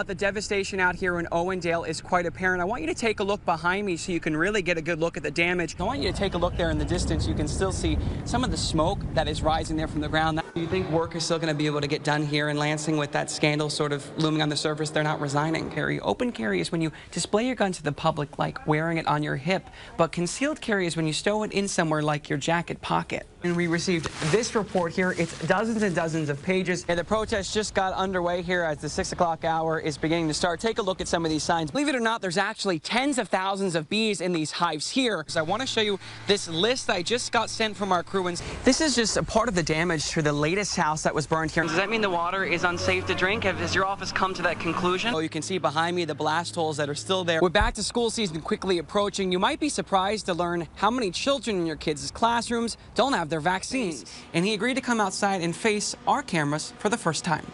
The devastation out here in Owendale is quite apparent. I want you to take a look behind me so you can really get a good look at the damage. I want you to take a look there in the distance. You can still see some of the smoke that is rising there from the ground. Do you think work is still going to be able to get done here in Lansing with that scandal sort of looming on the surface? They're not resigning. Open carry is when you display your gun to the public, like wearing it on your hip, but concealed carry is when you stow it in somewhere like your jacket pocket. And we received this report here. It's dozens and dozens of pages. And the protest just got underway here as the 6 o'clock hour is beginning to start. Take a look at some of these signs. Believe it or not, there's actually tens of thousands of bees in these hives here. So I want to show you this list I just got sent from our crew. And this is just a part of the damage to the latest house that was burned here. Does that mean the water is unsafe to drink? Has your office come to that conclusion? Oh, you can see behind me the blast holes that are still there. With back to school season quickly approaching, you might be surprised to learn how many children in your kids' classrooms don't have their vaccines. And he agreed to come outside and face our cameras for the first time.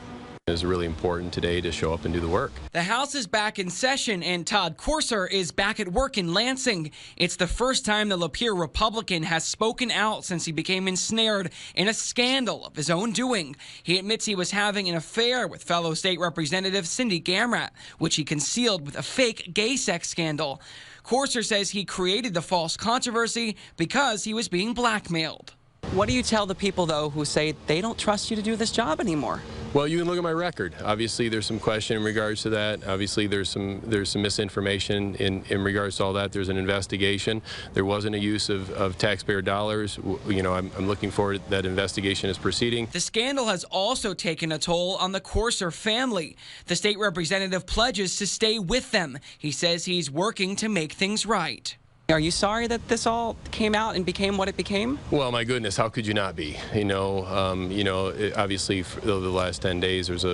It's really important today to show up and do the work. The House is back in session and Todd Corser is back at work in Lansing. It's the first time the Lapeer Republican has spoken out since he became ensnared in a scandal of his own doing. He admits he was having an affair with fellow state representative Cindy Gamrat, which he concealed with a fake gay sex scandal. Corser says he created the false controversy because he was being blackmailed. What do you tell the people, though, who say they don't trust you to do this job anymore? Well, you can look at my record. Obviously, there's some question in regards to that. Obviously, there's some misinformation in regards to all that. There's an investigation. There wasn't a use of taxpayer dollars. You know, I'm looking forward that investigation is proceeding. The scandal has also taken a toll on the Corser family. The state representative pledges to stay with them. He says he's working to make things right. Are you sorry that this all came out and became what it became? Well, my goodness, how could you not be? Obviously, for the last 10 days, there's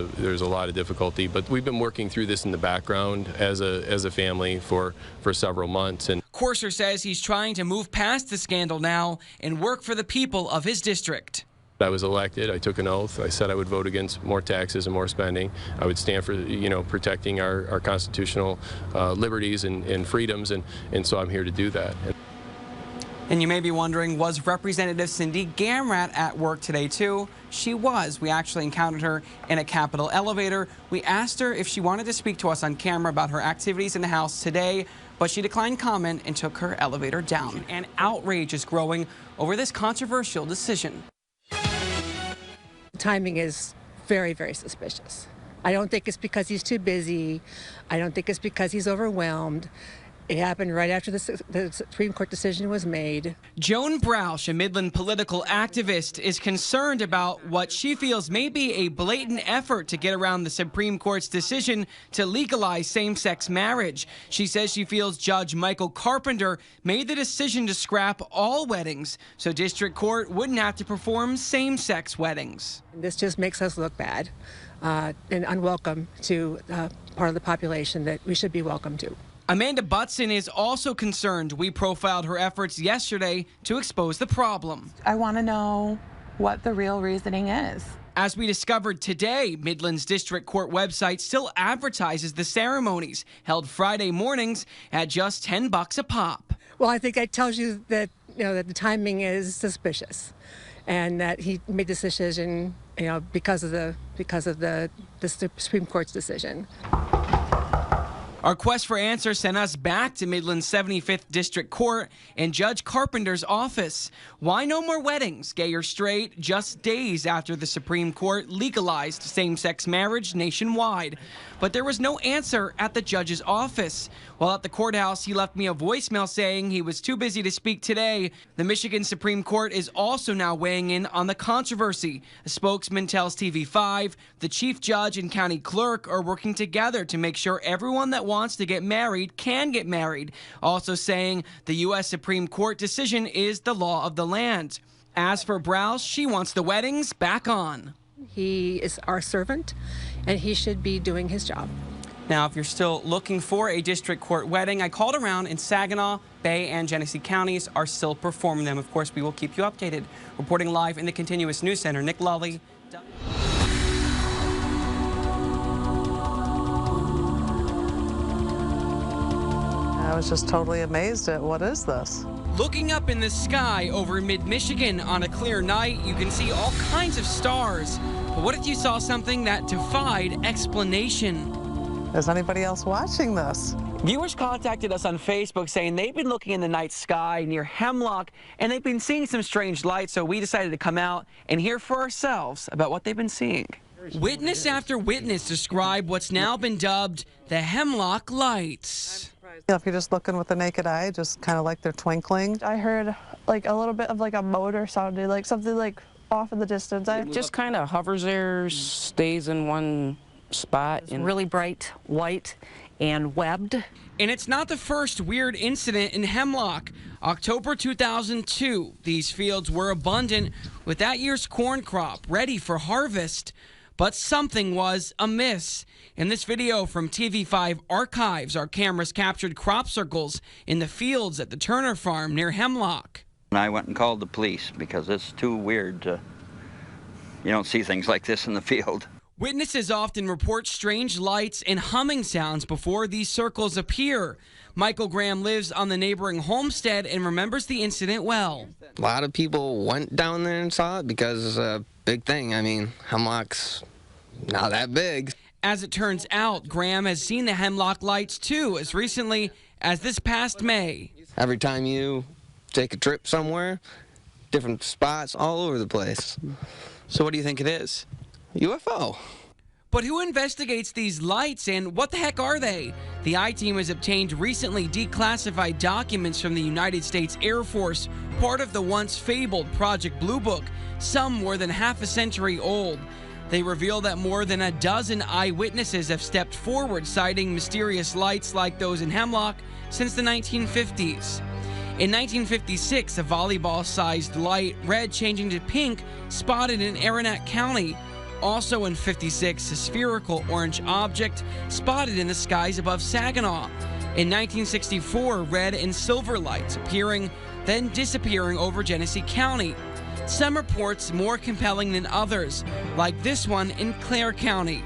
a lot of difficulty, but we've been working through this in the background as a family for several months. And Corser says he's trying to move past the scandal now and work for the people of his district. I was elected. I took an oath. I said I would vote against more taxes and more spending. I would stand for, protecting our constitutional liberties and freedoms, and so I'm here to do that. And you may be wondering, was Representative Cindy Gamrat at work today, too? She was. We actually encountered her in a Capitol elevator. We asked her if she wanted to speak to us on camera about her activities in the House today, but she declined comment and took her elevator down. And outrage is growing over this controversial decision. Timing is very, very suspicious. I don't think it's because he's too busy. I don't think it's because he's overwhelmed. It happened right after the Supreme Court decision was made. Joan Brausch, a Midland political activist, is concerned about what she feels may be a blatant effort to get around the Supreme Court's decision to legalize same-sex marriage. She says she feels Judge Michael Carpenter made the decision to scrap all weddings so district court wouldn't have to perform same-sex weddings. This just makes us look bad and unwelcome to part of the population that we should be welcome to. Amanda Butson is also concerned. We profiled her efforts yesterday to expose the problem. I want to know what the real reasoning is. As we discovered today, Midland's District Court website still advertises the ceremonies held Friday mornings at just $10 a pop. Well, I think that tells you that, that the timing is suspicious and that he made this decision, because of the Supreme Court's decision. Our quest for answers sent us back to Midland's 75th District Court and Judge Carpenter's office. Why no more weddings, gay or straight, just days after the Supreme Court legalized same-sex marriage nationwide? But there was no answer at the judge's office. While at the courthouse, he left me a voicemail saying he was too busy to speak today. The Michigan Supreme Court is also now weighing in on the controversy. A spokesman tells TV5 the chief judge and county clerk are working together to make sure everyone that wants to get married can get married. Also saying the U.S. Supreme Court decision is the law of the land. As for Brausch, she wants the weddings back on. He is our servant, and he should be doing his job. Now, if you're still looking for a district court wedding, I called around in Saginaw, Bay, and Genesee counties are still performing them. Of course, we will keep you updated. Reporting live in the Continuous News Center, Nick Lulli. I was just totally amazed at what is this? Looking up in the sky over mid-Michigan on a clear night, you can see all kinds of stars. But what if you saw something that defied explanation? Is anybody else watching this? Viewers contacted us on Facebook saying they've been looking in the night sky near Hemlock and they've been seeing some strange lights, so we decided to come out and hear for ourselves about what they've been seeing. Witness after witness describe what's now been dubbed the Hemlock Lights. If you're just looking with the naked eye, just kind of like they're twinkling. I heard like a little bit of like a motor sounded, like something like off in the distance. It just kind of hovers there, stays in one spot. It's really bright white and webbed. And it's not the first weird incident in Hemlock. October 2002, these fields were abundant with that year's corn crop ready for harvest. But something was amiss. In this video from TV5 Archives, our cameras captured crop circles in the fields at the Turner farm near Hemlock. I went and called the police because it's too weird to, you don't see things like this in the field. Witnesses often report strange lights and humming sounds before these circles appear. Michael Graham lives on the neighboring homestead and remembers the incident well. A lot of people went down there and saw it because it's a big thing. I mean, Hemlock's not that big. As it turns out, Graham has seen the Hemlock lights too, as recently as this past May. Every time you take a trip somewhere, different spots all over the place. So what do you think it is? UFO. But who investigates these lights and what the heck are they? The I-Team has obtained recently declassified documents from the United States Air Force, part of the once fabled Project Blue Book, some more than half a century old. They reveal that more than a dozen eyewitnesses have stepped forward citing mysterious lights like those in Hemlock since the 1950s. In 1956, a volleyball-sized light, red changing to pink, spotted in Aranac County. Also in 56, a spherical orange object spotted in the skies above Saginaw. In 1964, red and silver lights appearing, then disappearing over Genesee County. Some reports more compelling than others, like this one in Clare County.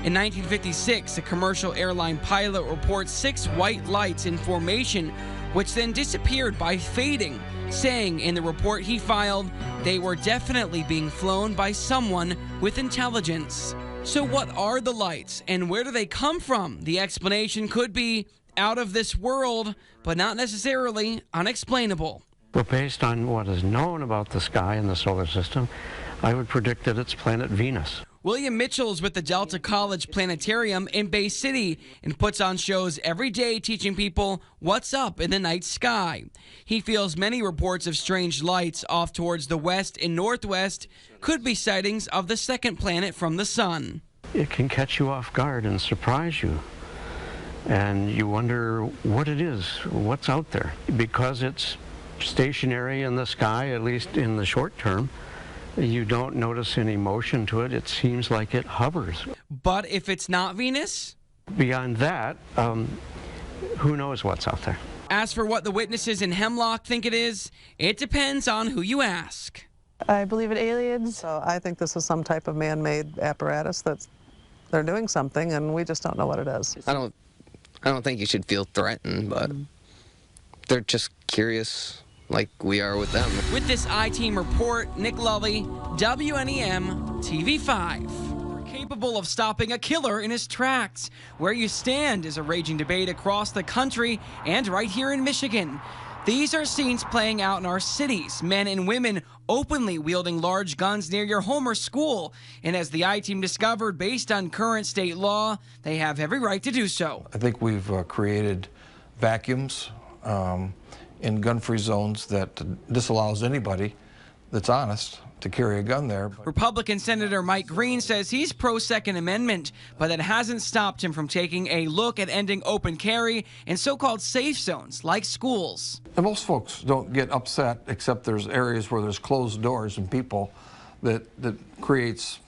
In 1956, a commercial airline pilot reports 6 white lights in formation, which then disappeared by fading, saying in the report he filed they were definitely being flown by someone with intelligence. So what are the lights and where do they come from? The explanation could be out of this world, but not necessarily unexplainable. Well, based on what is known about the sky and the solar system, I would predict that it's planet Venus. William Mitchell is with the Delta College Planetarium in Bay City and puts on shows every day teaching people what's up in the night sky. He feels many reports of strange lights off towards the west and northwest could be sightings of the second planet from the sun. It can catch you off guard and surprise you. And you wonder what it is, what's out there. Because it's stationary in the sky, at least in the short term, you don't notice any motion to it. It seems like it hovers. But if it's not Venus? Beyond that, who knows what's out there? As for what the witnesses in Hemlock think it is, it depends on who you ask. I believe in aliens. So I think this is some type of man-made apparatus that they're doing something and we just don't know what it is. I don't think you should feel threatened, but they're just curious like we are with them. With this I-Team report, Nick Lulli, WNEM, TV5. We're capable of stopping a killer in his tracks. Where you stand is a raging debate across the country and right here in Michigan. These are scenes playing out in our cities, men and women openly wielding large guns near your home or school. And as the I-Team discovered, based on current state law, they have every right to do so. I think we've created vacuums in gun-free zones that disallows anybody that's honest to carry a gun there. Republican Senator Mike Green says he's pro-Second Amendment, but that hasn't stopped him from taking a look at ending open carry in so-called safe zones like schools. And most folks don't get upset, except there's areas where there's closed doors and people that creates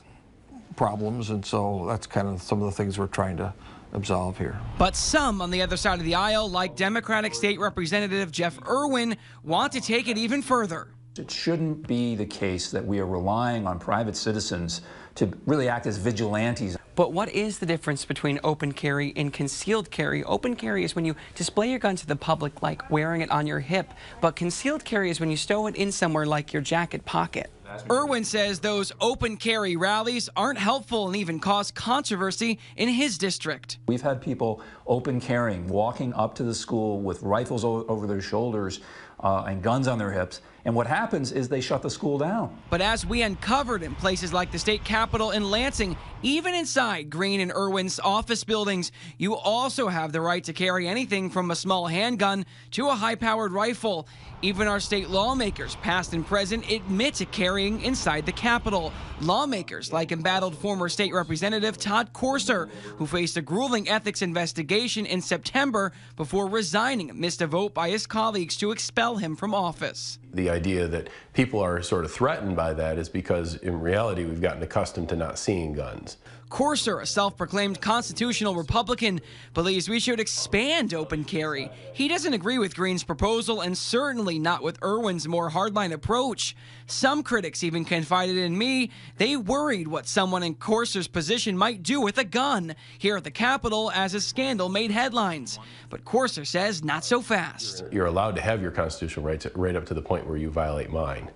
problems, and so that's kind of some of the things we're trying to absolve here. But some on the other side of the aisle, like Democratic State Representative Jeff Irwin, want to take it even further. It shouldn't be the case that we are relying on private citizens to really act as vigilantes. But what is the difference between open carry and concealed carry? Open carry is when you display your gun to the public, like wearing it on your hip, but concealed carry is when you stow it in somewhere like your jacket pocket. Irwin says those open carry rallies aren't helpful and even cause controversy in his district. We've had people open carrying, walking up to the school with rifles over their shoulders and guns on their hips. And what happens is they shut the school down. But as we uncovered in places like the state capitol in Lansing, even inside Green and Irwin's office buildings, you also have the right to carry anything from a small handgun to a high-powered rifle. Even our state lawmakers, past and present, admit to carrying inside the Capitol. Lawmakers like embattled former state representative Todd Corser, who faced a grueling ethics investigation in September before resigning amidst a vote by his colleagues to expel him from office. The idea that people are sort of threatened by that is because in reality we've gotten accustomed to not seeing guns. Corser, a self-proclaimed constitutional Republican, believes we should expand open carry. He doesn't agree with Green's proposal and certainly not with Irwin's more hardline approach. Some critics even confided in me they worried what someone in Corser's position might do with a gun here at the Capitol as a scandal made headlines. But Corser says not so fast. You're allowed to have your constitutional rights right up to the point where you violate mine.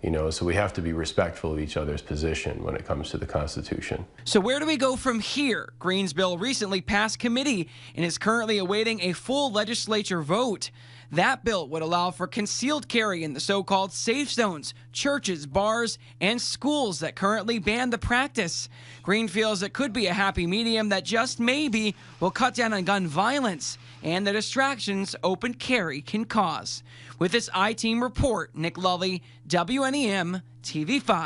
You know, so we have to be respectful of each other's position when it comes to the Constitution. So where do we go from here? Green's bill recently passed committee and is currently awaiting a full legislature vote. That bill would allow for concealed carry in the so-called safe zones, churches, bars, and schools that currently ban the practice. Green feels it could be a happy medium that just maybe will cut down on gun violence and the distractions open carry can cause. With this I-Team report, Nick Lulli, WNEM TV 5.